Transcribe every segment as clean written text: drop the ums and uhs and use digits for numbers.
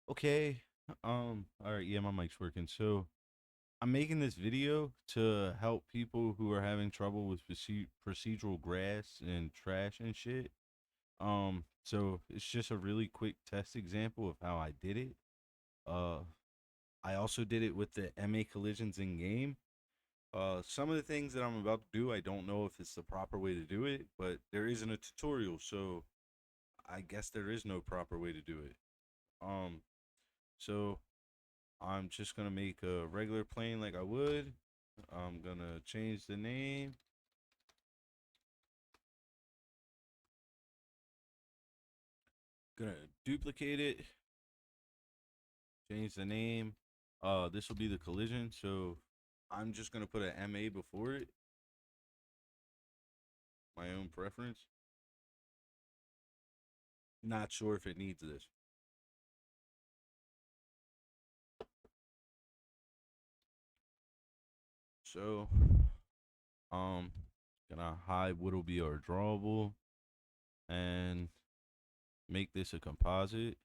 Okay. All right, yeah, my mic's working. So I'm making this video to help people who are having trouble with procedural grass and trash and shit. So it's just a really quick test example of how I did it. Uh, I also did it with the MA collisions in game. Some of the things that I'm about to do, I don't know if it's the proper way to do it, but there isn't a tutorial, so I guess there is no proper way to do it. Um, so I'm just gonna make a regular plane like I would. I'm gonna change the name. Gonna duplicate it. Change the name. This will be the collision. So I'm just gonna put an MA before it. My own preference. Not sure if it needs this. So um, gonna hide what'll be our drawable and make this a composite.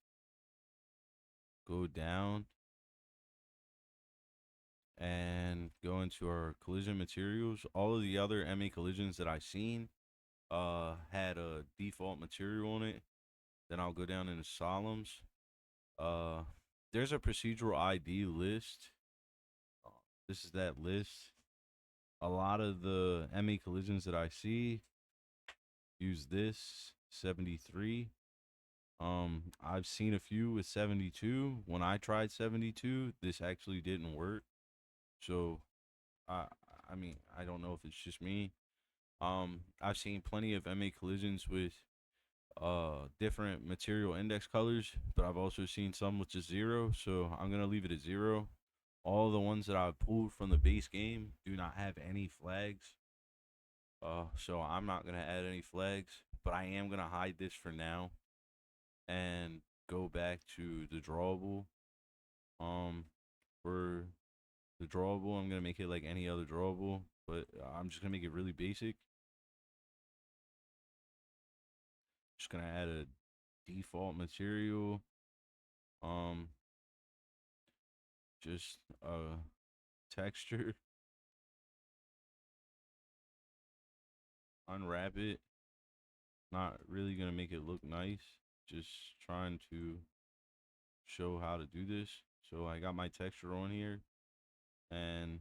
Go down and go into our collision materials. All of the other MA collisions that I've seen had a default material on it. Then I'll go down into Solemns. Uh there's a procedural ID list. Uh, This is that list. A lot of the MA collisions that I see use this 73. I've seen a few with 72. When I tried 72, this actually didn't work. So I I mean, I don't know if it's just me. I've seen plenty of MA collisions with different material index colors, but I've also seen some with just zero, so I'm gonna leave it at zero. All the ones that I've pulled from the base game do not have any flags. So I'm not gonna add any flags, but I am gonna hide this for now and go back to the drawable. Um, for the drawable, I'm gonna make it like any other drawable, but I'm just gonna make it really basic. Just gonna add a default material. Um, just texture. Unwrap it. Not really gonna make it look nice. Just trying to show how to do this. So I got my texture on here, and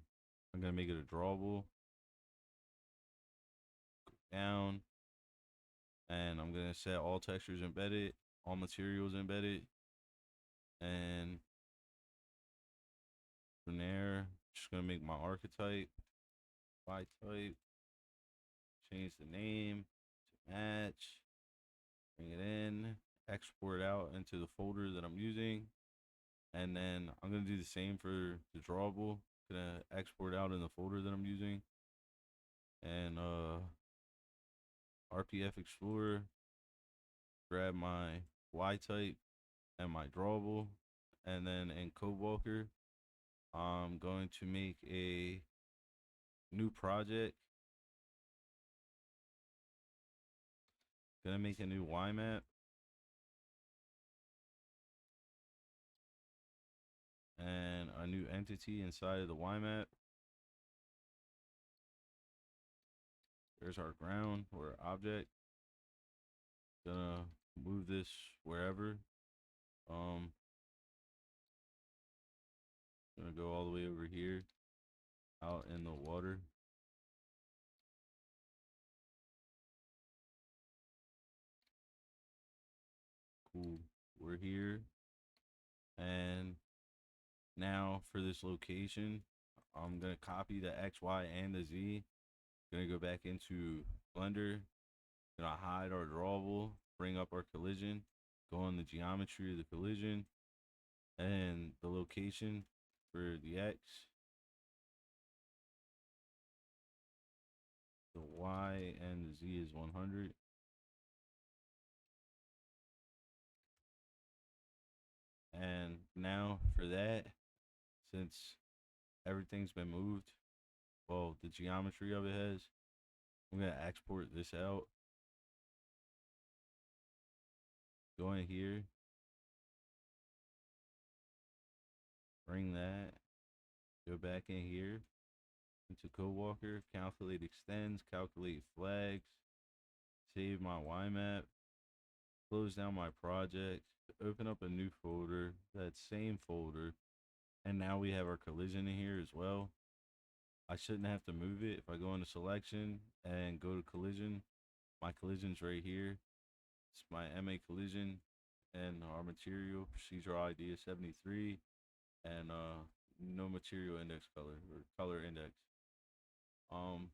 I'm gonna make it a drawable. Down, and I'm gonna set all textures embedded, all materials embedded, and from there, just gonna make my archetype, Y type, change the name to match, bring it in, export out into the folder that I'm using, and then I'm gonna do the same for the drawable. Gonna export out in the folder that I'm using, and RPF Explorer, grab my Y type and my drawable, and then in Code Walker, I'm going to make a new project. Gonna make a new Y map and a new entity inside of the Y map. There's our ground or object. Gonna move this wherever. Um, gonna go all the way over here, out in the water. Cool. We're here, and now for this location, I'm gonna copy the X, Y, and the Z. Gonna go back into Blender. Gonna hide our drawable. Bring up our collision. Go on the geometry of the collision and the location for the X. The Y and the Z is 100. And now for that, since everything's been moved, well, the geometry of it has, I'm gonna export this out. Go in here, bring that, go back in here into Coworker, calculate extends, calculate flags, save my YMAP, close down my project, open up a new folder, that same folder, and now we have our collision in here as well. I shouldn't have to move it. If I go into selection and go to collision, my collision's right here. It's my MA collision and our material procedural ID is 73 and no material index color or color index. Um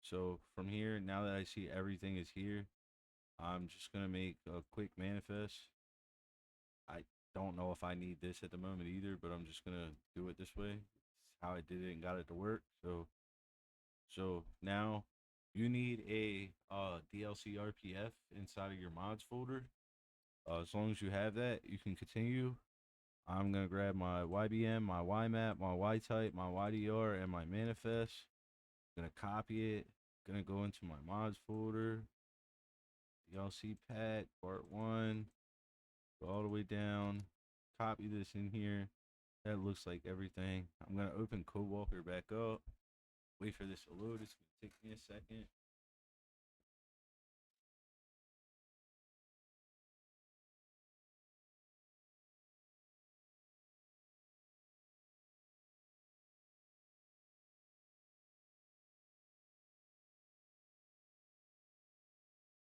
so from here, now that I see everything is here, I'm just gonna make a quick manifest. I don't know if I need this at the moment either, but I'm just gonna do it this way. It's how I did it and got it to work. So now you need a DLC RPF inside of your mods folder. As long as you have that, you can continue. I'm gonna grab my YBM, my YMAP, my YType, my YDR, and my manifest. Gonna copy it. Gonna go into my mods folder. DLC pack part one. Go all the way down. Copy this in here. That looks like everything. I'm gonna open CodeWalker back up. Wait for this to load. It's gonna take me a second.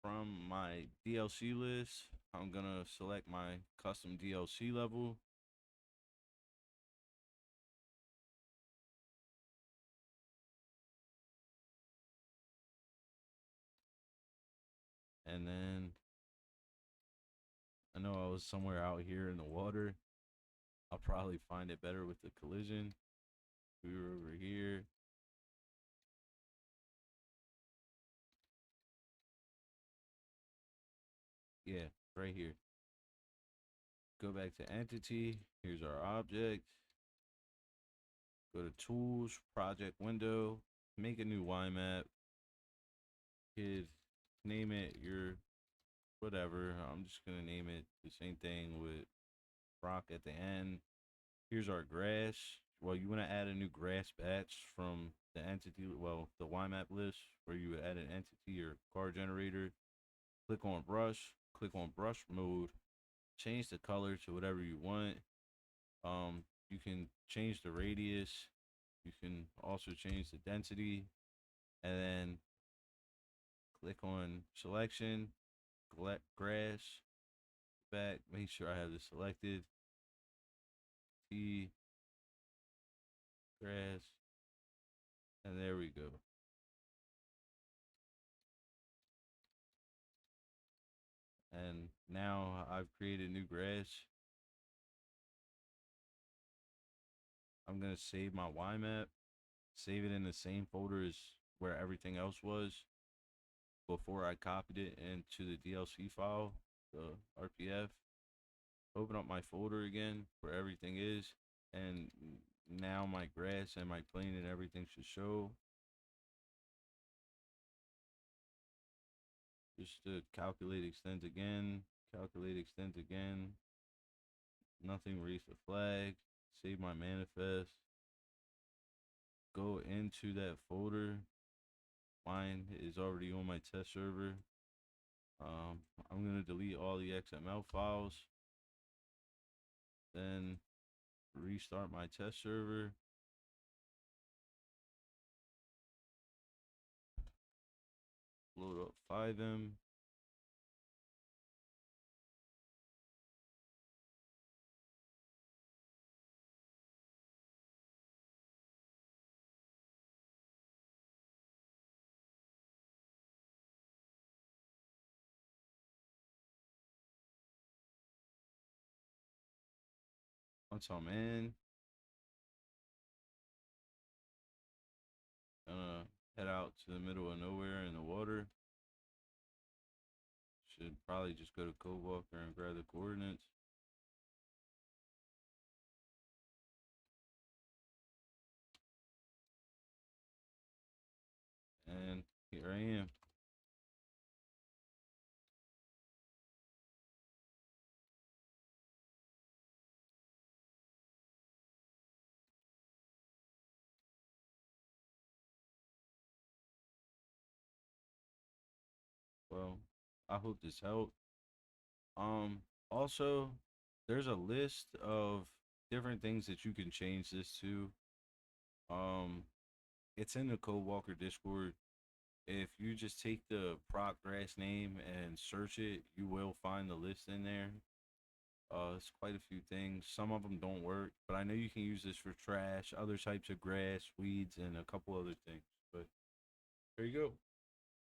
From my DLC list, I'm gonna select my custom DLC level. And then I know I was somewhere out here in the water. I'll probably find it better with the collision. We were over here. Yeah, right here. Go back to entity. Here's our object. Go to tools, project window, make a new YMAP. Kid, name it your whatever. I'm just gonna name it the same thing with rock at the end. Here's our grass. Well, you want to add a new grass batch from the entity, well, the YMAP list where you would add an entity or car generator. Click on brush, click on brush mode, change the color to whatever you want. You can change the radius. You can also change the density, and then click on selection, grass, back. Make sure I have this selected. T grass, and there we go. And now I've created new grass. I'm gonna save my YMAP, save it in the same folder as where everything else was before I copied it into the DLC file, the RPF. Open up my folder again where everything is, and now my grass and my plane and everything should show. Just to calculate extends again, calculate extends again. Nothing, raise the flag, save my manifest, go into that folder. Mine is already on my test server. I'm gonna delete all the XML files, then restart my test server. Load up FiveM. Once I'm in, gonna head out to the middle of nowhere in the water. Should probably just go to CodeWalker and grab the coordinates. And here I am. Well, I hope this helped. Um, Also, there's a list of different things that you can change this to. Um, it's in the Code Walker Discord. If you just take the prop grass name and search it, you will find the list in there. It's quite a few things. Some of them don't work, but I know you can use this for trash, other types of grass, weeds, and a couple other things. But there you go.